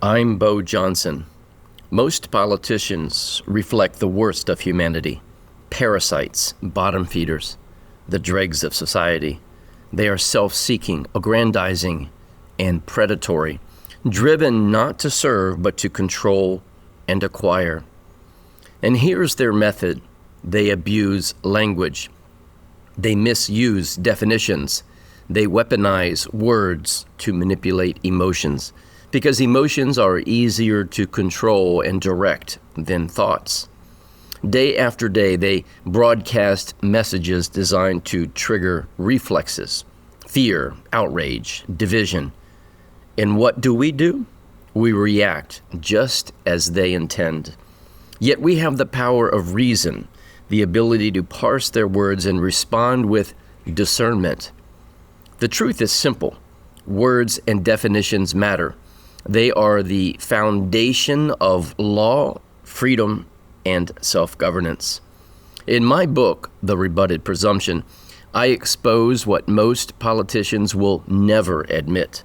I'm Bo Johnson. Most politicians reflect the worst of humanity. Parasites, bottom feeders, the dregs of society. They are self-seeking, aggrandizing, and predatory, driven not to serve but to control and acquire. And here's their method. They abuse language. They misuse definitions. They weaponize words to manipulate emotions, because emotions are easier to control and direct than thoughts. Day after day, they broadcast messages designed to trigger reflexes, fear, outrage, division. And what do? We react just as they intend. Yet we have the power of reason, the ability to parse their words and respond with discernment. The truth is simple. Words and definitions matter. They are the foundation of law, freedom, and self-governance. In my book, The Rebutted Presumption, I expose what most politicians will never admit,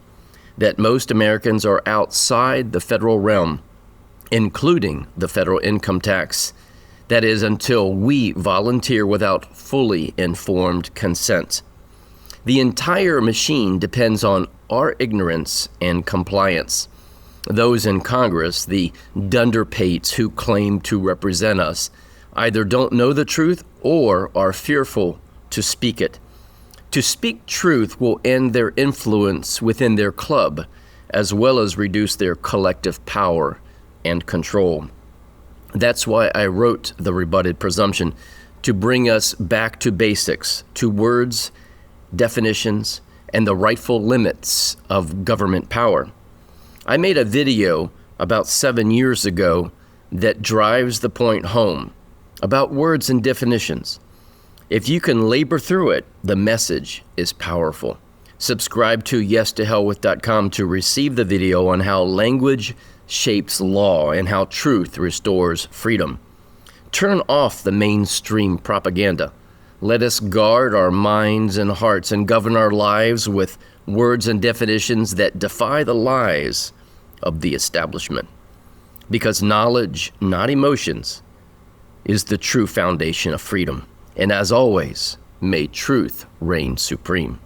that most Americans are outside the federal realm, including the federal income tax. That is, until we volunteer without fully informed consent. The entire machine depends on our ignorance and compliance. Those in Congress, the dunderpates who claim to represent us, either don't know the truth or are fearful to speak it. To speak truth will end their influence within their club, as well as reduce their collective power and control. That's why I wrote The Rebutted Presumption, to bring us back to basics, to words, definitions, and the rightful limits of government power. I made a video about 7 years ago that drives the point home about words and definitions. If you can labor through it, the message is powerful. Subscribe to YesToHellWith.com to receive the video on how language shapes law and how truth restores freedom. Turn off the mainstream propaganda. Let us guard our minds and hearts and govern our lives with words and definitions that defy the lies of the establishment. Because knowledge, not emotions, is the true foundation of freedom. And as always, may truth reign supreme.